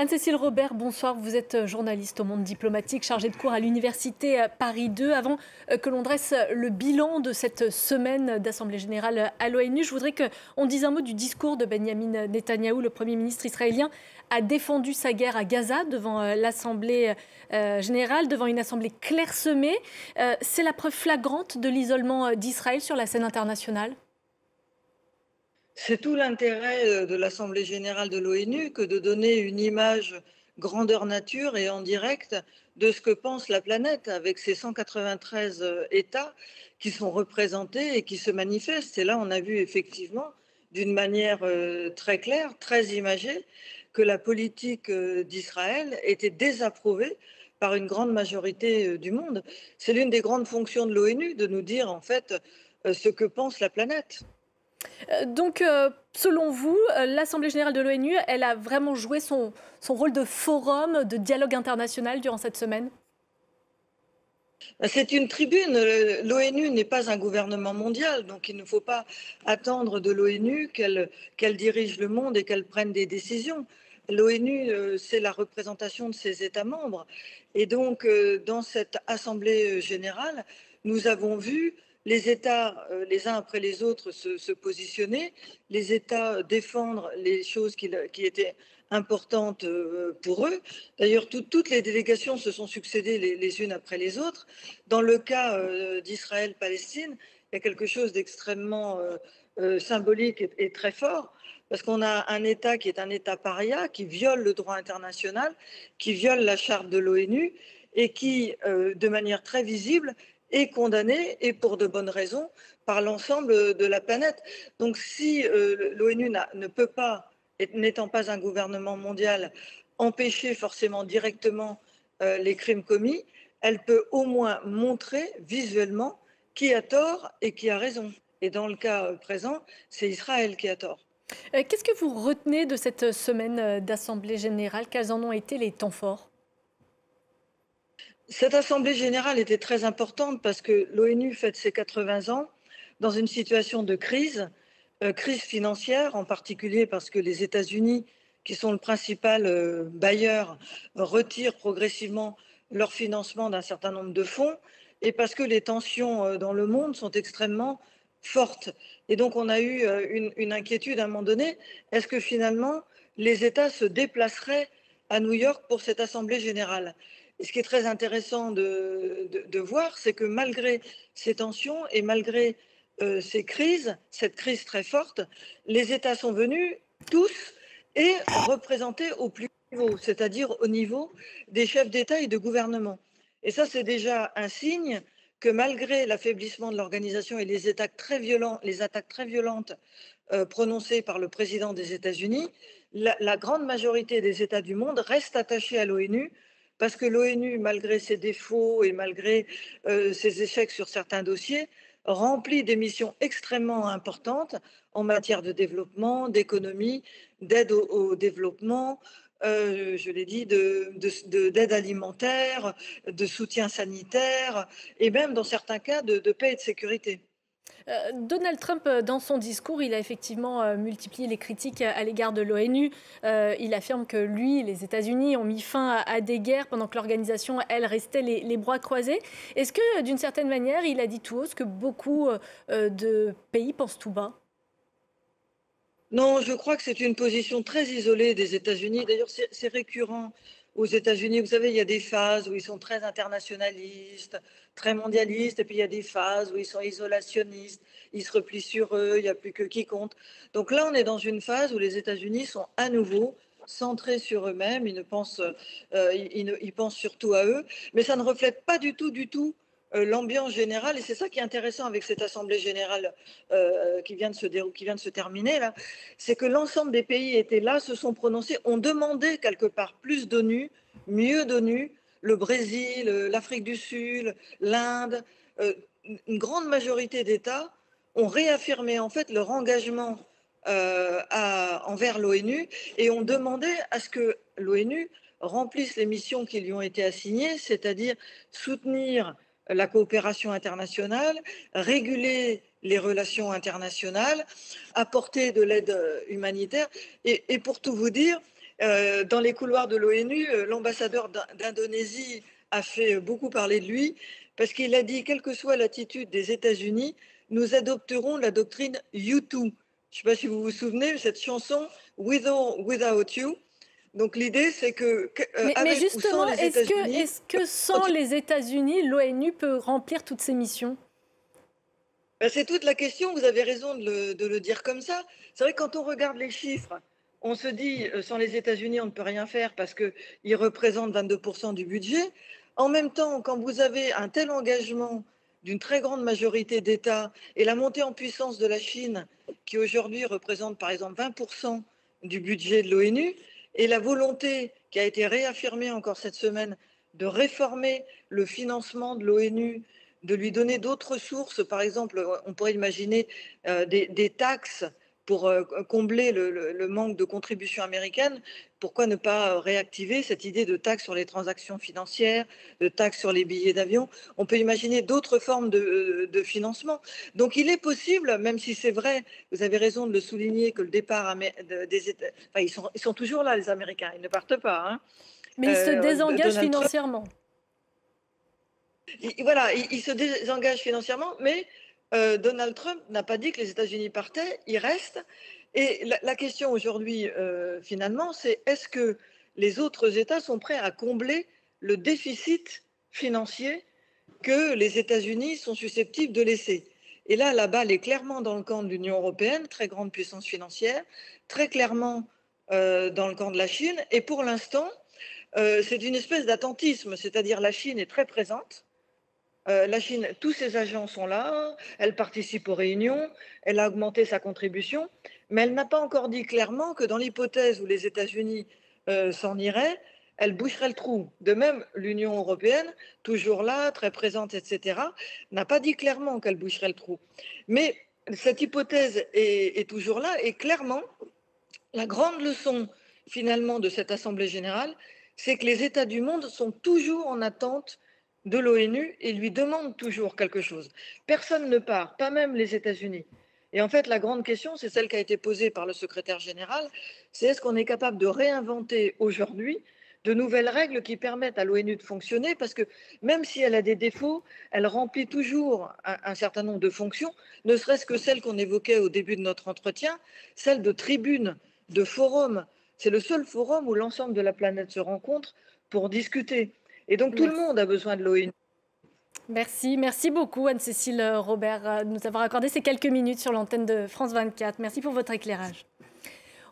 Anne-Cécile Robert, bonsoir. Vous êtes journaliste au Monde diplomatique, chargée de cours à l'Université Paris 2. Avant que l'on dresse le bilan de cette semaine d'Assemblée générale à l'ONU, je voudrais qu'on dise un mot du discours de Benyamin Netanyahou. Le Premier ministre israélien a défendu sa guerre à Gaza devant l'Assemblée générale, devant une assemblée clairsemée. C'est la preuve flagrante de l'isolement d'Israël sur la scène internationale. C'est tout l'intérêt de l'Assemblée générale de l'ONU que de donner une image grandeur nature et en direct de ce que pense la planète avec ses 193 États qui sont représentés et qui se manifestent. Et là, on a vu effectivement d'une manière très claire, très imagée, que la politique d'Israël était désapprouvée par une grande majorité du monde. C'est l'une des grandes fonctions de l'ONU de nous dire en fait ce que pense la planète. Donc, selon vous, l'Assemblée générale de l'ONU, elle a vraiment joué son rôle de forum, de dialogue international durant cette semaine? C'est une tribune. L'ONU n'est pas un gouvernement mondial, donc il ne faut pas attendre de l'ONU qu'elle dirige le monde et qu'elle prenne des décisions. L'ONU, c'est la représentation de ses États membres. Et donc, dans cette Assemblée générale, nous avons vu les États, les uns après les autres, se positionner, les États défendre les choses qui étaient importantes pour eux. D'ailleurs, toutes les délégations se sont succédées les unes après les autres. Dans le cas d'Israël-Palestine, il y a quelque chose d'extrêmement symbolique et très fort, parce qu'on a un État qui est un État paria, qui viole le droit international, qui viole la charte de l'ONU et qui, de manière très visible, est condamné, et pour de bonnes raisons, par l'ensemble de la planète. Donc si l'ONU ne peut pas, n'étant pas un gouvernement mondial, empêcher forcément directement les crimes commis, elle peut au moins montrer visuellement qui a tort et qui a raison. Et dans le cas présent, c'est Israël qui a tort. Qu'est-ce que vous retenez de cette semaine d'Assemblée générale? Quels en ont été les temps forts? Cette assemblée générale était très importante parce que l'ONU fête ses 80 ans dans une situation de crise, crise financière en particulier parce que les États-Unis, qui sont le principal bailleur, retirent progressivement leur financement d'un certain nombre de fonds et parce que les tensions dans le monde sont extrêmement fortes. Et donc on a eu une inquiétude à un moment donné, est-ce que finalement les États se déplaceraient à New York pour cette assemblée générale? Et ce qui est très intéressant de voir, c'est que malgré ces tensions et malgré ces crises, cette crise très forte, les États sont venus tous et représentés au plus haut niveau, c'est-à-dire au niveau des chefs d'État et de gouvernement. Et ça, c'est déjà un signe que malgré l'affaiblissement de l'organisation et les attaques très violentes prononcées par le président des États-Unis, la grande majorité des États du monde restent attachés à l'ONU parce que l'ONU, malgré ses défauts et malgré ses échecs sur certains dossiers, remplit des missions extrêmement importantes en matière de développement, d'économie, d'aide au développement, je l'ai dit, d'aide alimentaire, de soutien sanitaire et même dans certains cas de paix et de sécurité. Donald Trump, dans son discours, il a effectivement multiplié les critiques à l'égard de l'ONU. Il affirme que lui, les États-Unis, ont mis fin à des guerres pendant que l'organisation, elle, restait les bras croisés. Est-ce que, d'une certaine manière, il a dit tout haut ce que beaucoup de pays pensent tout bas? Non, je crois que c'est une position très isolée des États-Unis. D'ailleurs, c'est récurrent aux États-Unis. Vous savez, il y a des phases où ils sont très internationalistes, très mondialistes, et puis il y a des phases où ils sont isolationnistes, ils se replient sur eux, il n'y a plus que qui compte. Donc là, on est dans une phase où les États-Unis sont à nouveau centrés sur eux-mêmes, ils ne pensent, ils pensent surtout à eux, mais ça ne reflète pas du tout l'ambiance générale, et c'est ça qui est intéressant avec cette assemblée générale qui vient de se terminer là, c'est que l'ensemble des pays étaient là, se sont prononcés, ont demandé quelque part plus d'ONU, mieux d'ONU, le Brésil, l'Afrique du Sud, l'Inde, euh, une grande majorité d'États ont réaffirmé en fait leur engagement envers l'ONU et ont demandé à ce que l'ONU remplisse les missions qui lui ont été assignées, c'est-à-dire soutenir la coopération internationale, réguler les relations internationales, apporter de l'aide humanitaire. Et pour tout vous dire, Dans les couloirs de l'ONU, l'ambassadeur d'Indonésie a fait beaucoup parler de lui parce qu'il a dit, quelle que soit l'attitude des États-Unis, nous adopterons la doctrine U2. Je ne sais pas si vous vous souvenez de cette chanson With or Without You. Donc l'idée, c'est que Mais avec ou sans justement, les États-Unis, est-ce que sans les États-Unis, l'ONU peut remplir toutes ses missions? ben, c'est toute la question. Vous avez raison de le dire comme ça. C'est vrai que quand on regarde les chiffres, on se dit sans les États-Unis, on ne peut rien faire parce qu'ils représentent 22% du budget. En même temps, quand vous avez un tel engagement d'une très grande majorité d'États et la montée en puissance de la Chine, qui aujourd'hui représente par exemple 20% du budget de l'ONU, et la volonté qui a été réaffirmée encore cette semaine de réformer le financement de l'ONU, de lui donner d'autres sources. Par exemple, on pourrait imaginer des taxes pour combler le manque de contributions américaines. Pourquoi ne pas réactiver cette idée de taxe sur les transactions financières, de taxe sur les billets d'avion? On peut imaginer d'autres formes de financement. Donc il est possible, même si c'est vrai, vous avez raison de le souligner, que le départ des États, enfin, ils sont toujours là, les Américains, ils ne partent pas. Hein. Mais ils se désengagent Donald Trump, financièrement. voilà, il se désengage financièrement, mais Donald Trump n'a pas dit que les États-Unis partaient, ils restent. Et la question aujourd'hui, finalement, c'est est-ce que les autres États sont prêts à combler le déficit financier que les États-Unis sont susceptibles de laisser? Et là, la balle est clairement dans le camp de l'Union européenne, très grande puissance financière, très clairement dans le camp de la Chine. Et pour l'instant, c'est une espèce d'attentisme, c'est-à-dire la Chine est très présente. La Chine, tous ses agents sont là, elle participe aux réunions, elle a augmenté sa contribution, mais elle n'a pas encore dit clairement que dans l'hypothèse où les États-Unis s'en iraient, elle boucherait le trou. De même, l'Union européenne, toujours là, très présente, etc., n'a pas dit clairement qu'elle boucherait le trou. Mais cette hypothèse est toujours là, et clairement, la grande leçon finalement de cette Assemblée générale, c'est que les États du monde sont toujours en attente de l'ONU et lui demandent toujours quelque chose. Personne ne part, pas même les États-Unis. Et en fait, la grande question, c'est celle qui a été posée par le secrétaire général, c'est est-ce qu'on est capable de réinventer aujourd'hui de nouvelles règles qui permettent à l'ONU de fonctionner, parce que même si elle a des défauts, elle remplit toujours un certain nombre de fonctions, ne serait-ce que celle qu'on évoquait au début de notre entretien, celle de tribune, de forum. C'est le seul forum où l'ensemble de la planète se rencontre pour discuter. Et donc tout le Merci. monde a besoin de l'ONU. Merci beaucoup Anne-Cécile Robert de nous avoir accordé ces quelques minutes sur l'antenne de France 24. Merci pour votre éclairage.